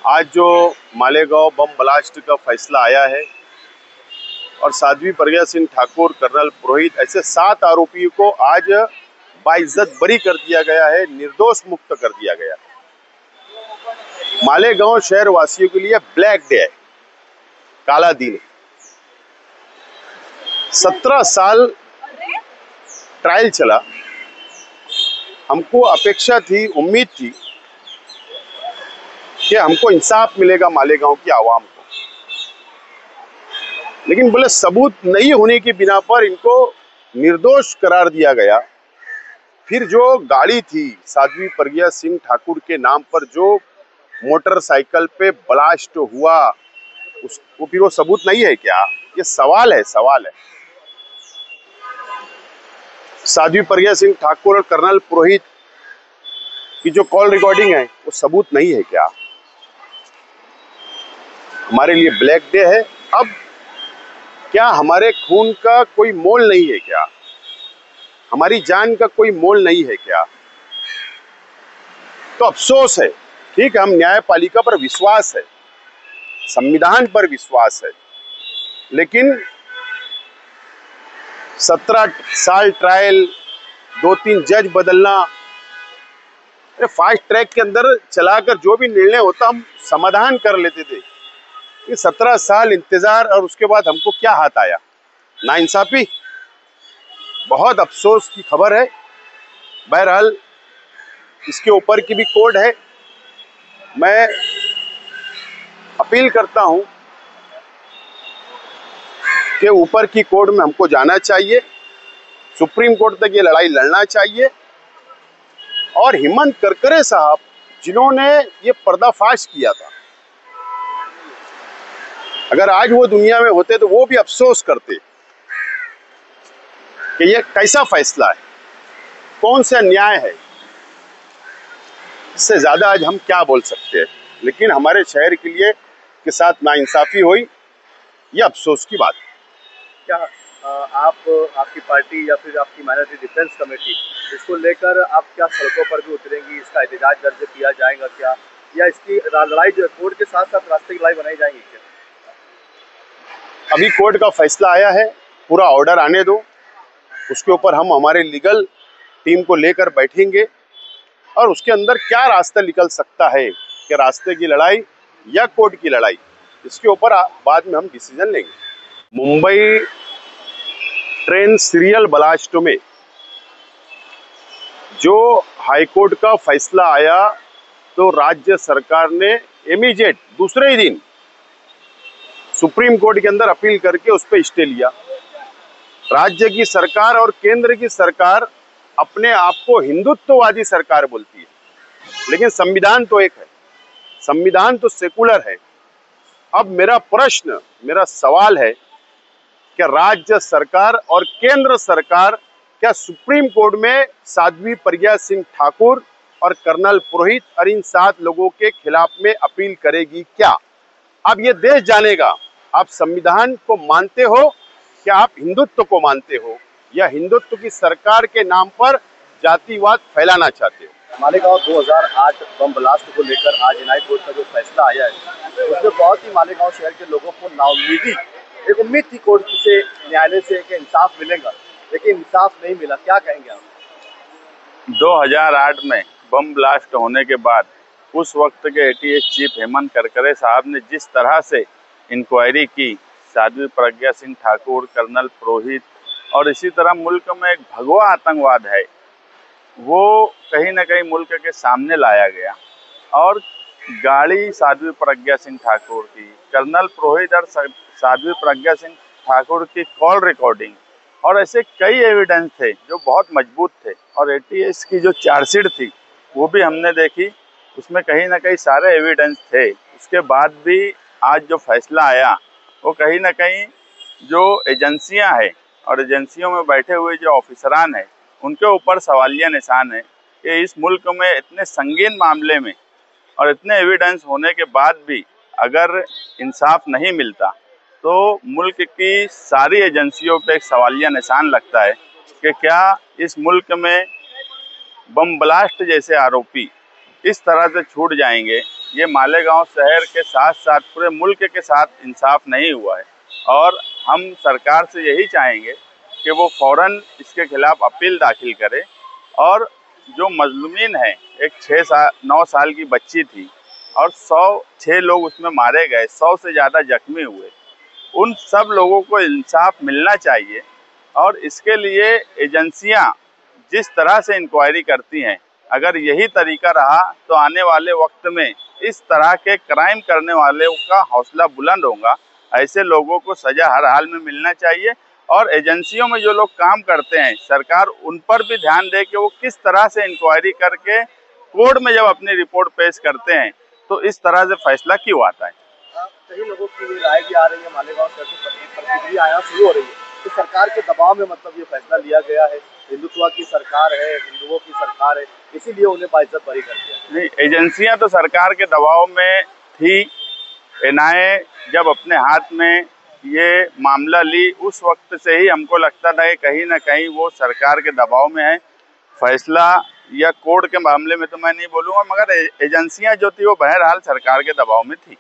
आज जो Malegaon bomb blast का फैसला आया है और साध्वी प्रज्ञा सिंह ठाकुर, कर्नल पुरोहित, ऐसे 7 आरोपियों को आज बाइज्जत बरी कर दिया गया है, निर्दोष मुक्त कर दिया गया है। मालेगांव शहर वासियों के लिए ब्लैक डे है, काला दिन है। 17 साल ट्रायल चला। हमको अपेक्षा थी, उम्मीद थी कि हमको इंसाफ मिलेगा मालेगांव की आवाम को, लेकिन बोले सबूत नहीं होने की बिना पर इनको निर्दोष करार दिया गया। फिर जो गाड़ी थी साध्वी प्रज्ञा सिंह ठाकुर के नाम पर, जो मोटरसाइकिल पे ब्लास्ट हुआ, उसको फिर वो सबूत नहीं है क्या? ये सवाल है, सवाल है। साध्वी प्रज्ञा सिंह ठाकुर और कर्नल पुरोहित की जो कॉल रिकॉर्डिंग है वो सबूत नहीं है क्या? हमारे लिए ब्लैक डे है। अब क्या हमारे खून का कोई मोल नहीं है क्या? हमारी जान का कोई मोल नहीं है क्या? तो अफसोस है। ठीक है, हम न्यायपालिका पर विश्वास है, संविधान पर विश्वास है, लेकिन 17 साल ट्रायल, 2-3 जज बदलना, फास्ट ट्रैक के अंदर चलाकर जो भी निर्णय होता हम समाधान कर लेते थे। ये 17 साल इंतजार और उसके बाद हमको क्या हाथ आया? नाइंसाफी। बहुत अफसोस की खबर है। बहरहाल इसके ऊपर की भी कोर्ट है। मैं अपील करता हूं कि ऊपर की कोर्ट में हमको जाना चाहिए, सुप्रीम कोर्ट तक ये लड़ाई लड़ना चाहिए। और हेमंत करकरे साहब, जिन्होंने ये पर्दाफाश किया था, अगर आज वो दुनिया में होते तो वो भी अफसोस करते कि ये कैसा फैसला है, कौन सा न्याय है। इससे ज्यादा आज हम क्या बोल सकते हैं, लेकिन हमारे शहर के लिए के साथ नाइंसाफी हुई, ये अफसोस की बात है। क्या आपकी पार्टी या फिर आपकी माइनॉरिटी डिफेंस कमेटी इसको लेकर आप क्या सड़कों पर भी उतरेंगी? इसका एहतजाज दर्ज किया जाएगा क्या, या इसकी लड़ाई जो है कोर्ट के साथ साथ रास्ते की लड़ाई बनाई जाएगी क्या? अभी कोर्ट का फैसला आया है, पूरा ऑर्डर आने दो, उसके ऊपर हम हमारे लीगल टीम को लेकर बैठेंगे और उसके अंदर क्या रास्ता निकल सकता है, कि रास्ते की लड़ाई या कोर्ट की लड़ाई, इसके ऊपर बाद में हम डिसीजन लेंगे। मुंबई ट्रेन सीरियल ब्लास्ट में जो हाईकोर्ट का फैसला आया, तो राज्य सरकार ने इमीडिएट दूसरे ही दिन सुप्रीम कोर्ट के अंदर अपील करके उस पर स्टे लिया। राज्य की सरकार और केंद्र की सरकार अपने आप को हिंदुत्ववादी सरकार बोलती है, लेकिन संविधान तो एक है, संविधान तो सेकुलर है। अब मेरा प्रश्न, मेरा सवाल है कि राज्य सरकार और केंद्र सरकार क्या सुप्रीम कोर्ट में साध्वी प्रज्ञा सिंह ठाकुर और कर्नल पुरोहित और इन 7 लोगों के खिलाफ में अपील करेगी क्या? अब ये देश जानेगा आप संविधान को मानते हो कि आप हिंदुत्व को मानते हो, या हिंदुत्व की सरकार के नाम पर जातिवाद फैलाना चाहते हो। मालेगांव 2008 बम ब्लास्ट को लेकर आज न्याय कोर्ट का जो फैसला आया है, उसमें बहुत ही मालेगांव शहर के लोगों को नाउम्मीदी, एक उम्मीद थी कोर्ट से, न्यायालय से कि इंसाफ मिलेगा, लेकिन इंसाफ नहीं मिला। क्या कहेंगे आप? 2008 में बम ब्लास्ट होने के बाद उस वक्त के एटीएस चीफ हेमंत करकरे साहब ने जिस तरह से इंक्वायरी की, साध्वी प्रज्ञा सिंह ठाकुर, कर्नल पुरोहित और इसी तरह मुल्क में एक भगवा आतंकवाद है, वो कहीं ना कहीं मुल्क के सामने लाया गया। और गाड़ी साध्वी प्रज्ञा सिंह ठाकुर की, कर्नल पुरोहित और साध्वी प्रज्ञा सिंह ठाकुर की कॉल रिकॉर्डिंग और ऐसे कई एविडेंस थे जो बहुत मजबूत थे। और एटीएस की जो चार्जशीट थी वो भी हमने देखी, उसमें कहीं ना कहीं सारे एविडेंस थे। उसके बाद भी आज जो फैसला आया, वो कहीं ना कहीं जो एजेंसियां हैं और एजेंसियों में बैठे हुए जो ऑफिसरान हैं, उनके ऊपर सवालिया निशान है कि इस मुल्क में इतने संगीन मामले में और इतने एविडेंस होने के बाद भी अगर इंसाफ नहीं मिलता, तो मुल्क की सारी एजेंसियों पे एक सवालिया निशान लगता है कि क्या इस मुल्क में बम ब्लास्ट जैसे आरोपी इस तरह से छूट जाएंगे, ये मालेगांव शहर के साथ साथ पूरे मुल्क के साथ इंसाफ नहीं हुआ है और हम सरकार से यही चाहेंगे कि वो फौरन इसके खिलाफ अपील दाखिल करे और जो मजलूमीन है, एक 9 साल की बच्ची थी और 6 लोग उसमें मारे गए, 100 से ज़्यादा जख्मी हुए, उन सब लोगों को इंसाफ मिलना चाहिए। और इसके लिए एजेंसियां जिस तरह से इंक्वायरी करती हैं, अगर यही तरीका रहा तो आने वाले वक्त में इस तरह के क्राइम करने वाले का हौसला बुलंद होगा। ऐसे लोगों को सजा हर हाल में मिलना चाहिए और एजेंसियों में जो लोग काम करते हैं, सरकार उन पर भी ध्यान दे कि वो किस तरह से इंक्वायरी करके कोर्ट में जब अपनी रिपोर्ट पेश करते हैं तो इस तरह से फैसला क्यों आता है। कई लोगों की ये राय भी आ रही है, मालेगांव शहर से प्रतिक्रिया आना शुरू हो रही है कि सरकार के दबाव में मतलब ये फैसला लिया गया है, हिंदुत्व की सरकार है, हिंदुओं की सरकार है, इसीलिए उन्हें बाइज्जत बरी कर दिया। नहीं, एजेंसियां तो सरकार के दबाव में थी। एनआईए जब अपने हाथ में ये मामला ली उस वक्त से ही हमको लगता था कि कहीं ना कहीं वो सरकार के दबाव में है। फैसला या कोर्ट के मामले में तो मैं नहीं बोलूँगा, मगर एजेंसियां जो थी वो बहरहाल सरकार के दबाव में थी।